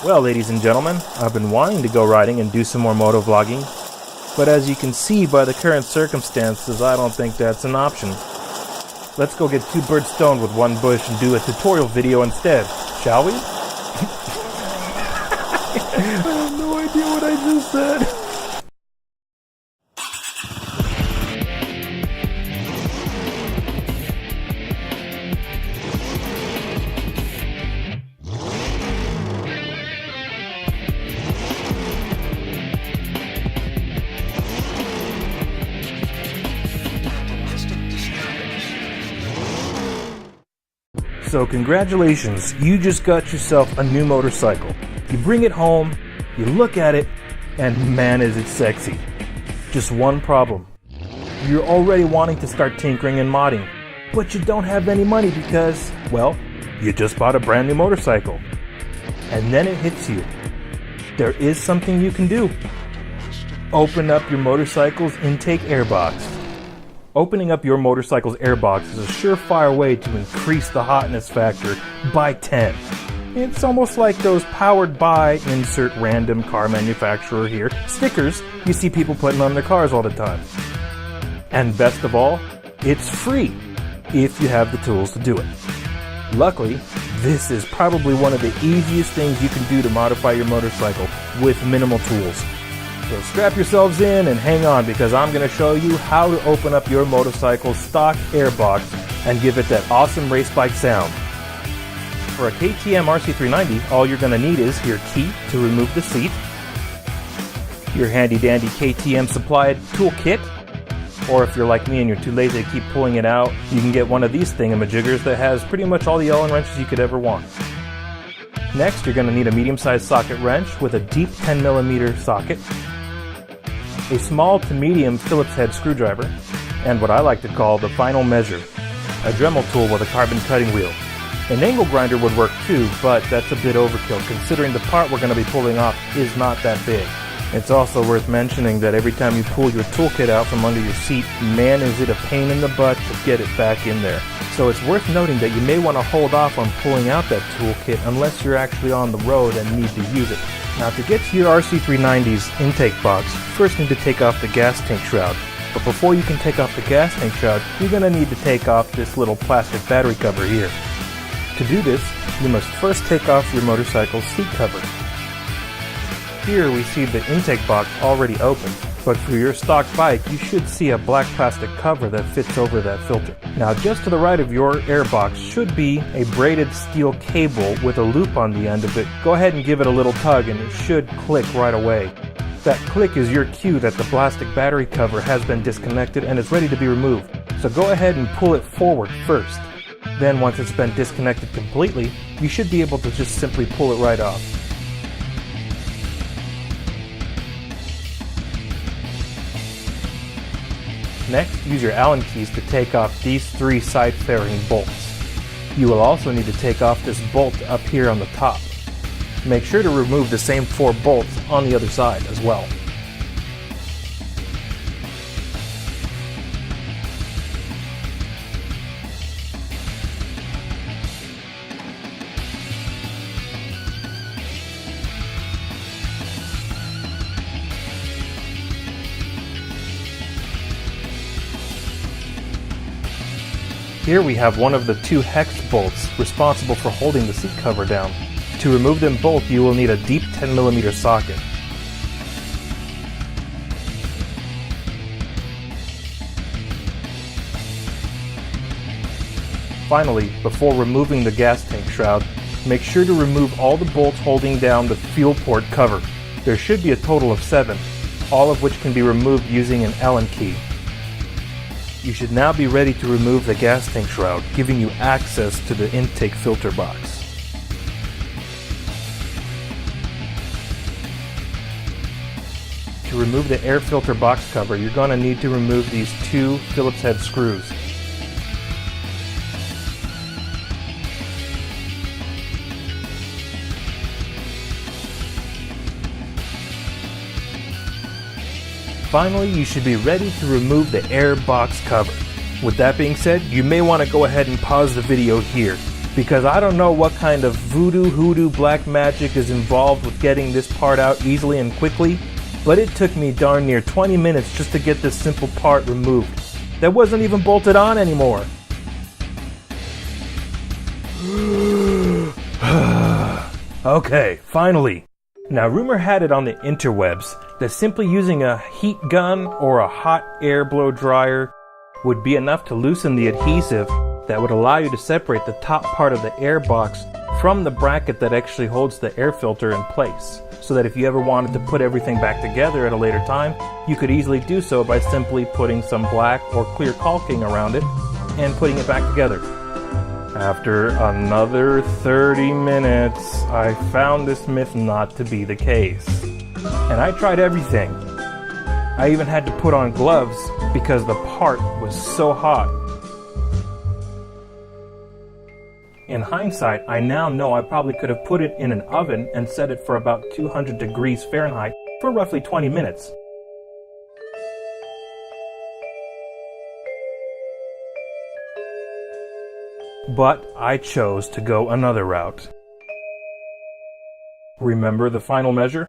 Well, ladies and gentlemen, I've been wanting to go riding and do some more moto vlogging, but as you can see by the current circumstances, I don't think that's an option. Let's go get two birds stoned with one bush and do a tutorial video instead, shall we? I have no idea what I just said. So congratulations, you just got yourself a new motorcycle. You bring it home, you look at it, and man is it sexy. Just one problem. You're already wanting to start tinkering and modding, but you don't have any money because, well, you just bought a brand new motorcycle. And then it hits you. There is something you can do. Open up your motorcycle's intake airbox. Opening up your motorcycle's airbox is a surefire way to increase the hotness factor by 10. It's almost like those powered by insert random car manufacturer here stickers you see people putting on their cars all the time. And best of all, it's free if you have the tools to do it. Luckily, this is probably one of the easiest things you can do to modify your motorcycle with minimal tools. So strap yourselves in and hang on because I'm going to show you how to open up your motorcycle's stock airbox and give it that awesome race bike sound. For a KTM RC390, all you're going to need is your key to remove the seat, your handy dandy KTM supplied toolkit, or if you're like me and you're too lazy to keep pulling it out, you can get one of these thingamajiggers that has pretty much all the Allen wrenches you could ever want. Next, you're going to need a medium-sized socket wrench with a deep 10mm socket, a small to medium Phillips head screwdriver, and what I like to call the final measure, a Dremel tool with a carbon cutting wheel. An angle grinder would work too, but that's a bit overkill considering the part we're going to be pulling off is not that big. It's also worth mentioning that every time you pull your toolkit out from under your seat, man is it a pain in the butt to get it back in there. So it's worth noting that you may want to hold off on pulling out that toolkit unless you're actually on the road and need to use it. Now to get to your RC390's intake box, first need to take off the gas tank shroud. But before you can take off the gas tank shroud, you're going to need to take off this little plastic battery cover here. To do this, you must first take off your motorcycle's seat cover. Here we see the intake box already open, but for your stock bike you should see a black plastic cover that fits over that filter. Now just to the right of your airbox should be a braided steel cable with a loop on the end of it. Go ahead and give it a little tug and it should click right away. That click is your cue that the plastic battery cover has been disconnected and is ready to be removed. So go ahead and pull it forward first. Then once it's been disconnected completely, you should be able to just simply pull it right off. Next, use your Allen keys to take off these three side fairing bolts. You will also need to take off this bolt up here on the top. Make sure to remove the same 4 bolts on the other side as well. Here we have one of the 2 hex bolts responsible for holding the seat cover down. To remove them both, you will need a deep 10mm socket. Finally, before removing the gas tank shroud, make sure to remove all the bolts holding down the fuel port cover. There should be a total of 7, all of which can be removed using an Allen key. You should now be ready to remove the gas tank shroud, giving you access to the intake filter box. To remove the air filter box cover, you're going to need to remove these 2 Phillips head screws. Finally, you should be ready to remove the air box cover. With that being said, you may want to go ahead and pause the video here. because I don't know what kind of voodoo hoodoo black magic is involved with getting this part out easily and quickly, but it took me darn near 20 minutes just to get this simple part removed. That wasn't even bolted on anymore. Okay, finally. Now, rumor had it on the interwebs that simply using a heat gun or a hot air blow dryer would be enough to loosen the adhesive that would allow you to separate the top part of the airbox from the bracket that actually holds the air filter in place, so that if you ever wanted to put everything back together at a later time, you could easily do so by simply putting some black or clear caulking around it and putting it back together. After another 30 minutes, I found this myth not to be the case. And I tried everything. I even had to put on gloves because the part was so hot. In hindsight, I now know I probably could have put it in an oven and set it for about 200 degrees Fahrenheit for roughly 20 minutes. But I chose to go another route. Remember the final measure?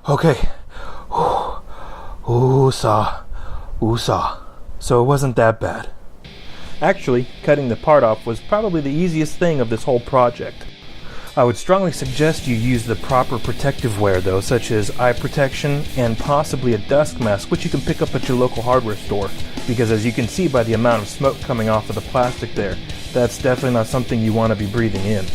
Okay. Ooh-saw. Ooh-saw. So it wasn't that bad. Actually, cutting the part off was probably the easiest thing of this whole project. I would strongly suggest you use the proper protective wear though, such as eye protection and possibly a dust mask, which you can pick up at your local hardware store, because as you can see by the amount of smoke coming off of the plastic there, that's definitely not something you want to be breathing in.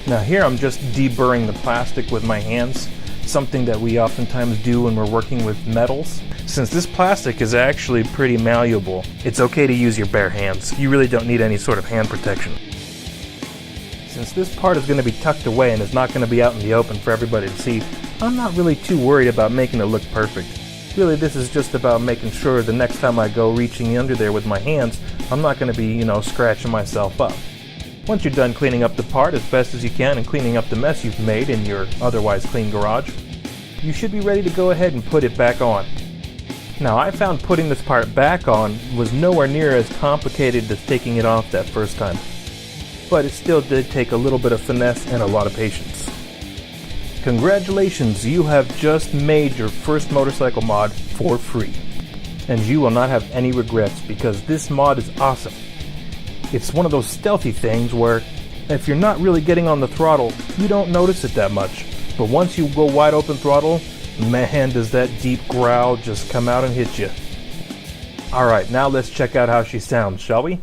Now here I'm just deburring the plastic with my hands, something that we oftentimes do when we're working with metals. Since this plastic is actually pretty malleable, it's okay to use your bare hands. You really don't need any sort of hand protection. Since this part is going to be tucked away and is not going to be out in the open for everybody to see, I'm not really too worried about making it look perfect. Really, this is just about making sure the next time I go reaching under there with my hands, I'm not going to be, scratching myself up. Once you're done cleaning up the part as best as you can and cleaning up the mess you've made in your otherwise clean garage, you should be ready to go ahead and put it back on. Now, I found putting this part back on was nowhere near as complicated as taking it off that first time, but it still did take a little bit of finesse and a lot of patience. Congratulations, you have just made your first motorcycle mod for free, and you will not have any regrets because this mod is awesome. It's one of those stealthy things where if you're not really getting on the throttle, you don't notice it that much. But once you go wide open throttle, man, does that deep growl just come out and hit you. Alright, now let's check out how she sounds, shall we?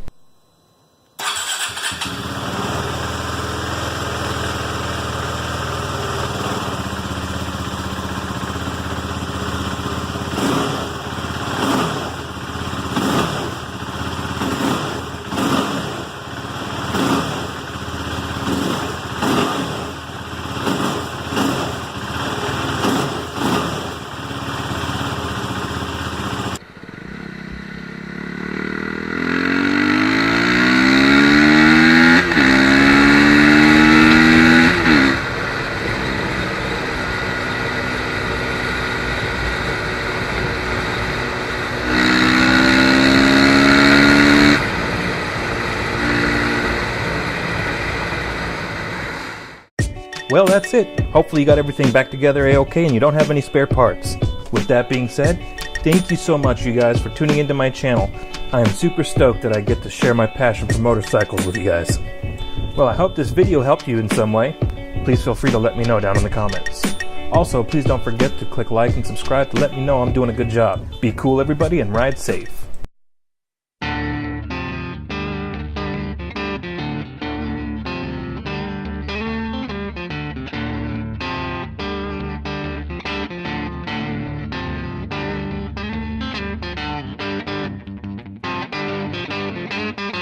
Well, that's it. Hopefully you got everything back together a-okay and you don't have any spare parts. With that being said, thank you so much, you guys, for tuning into my channel. I am super stoked that I get to share my passion for motorcycles with you guys. Well, I hope this video helped you in some way. Please feel free to let me know down in the comments. Also, please don't forget to click like and subscribe to let me know I'm doing a good job. Be cool, everybody, and ride safe. you.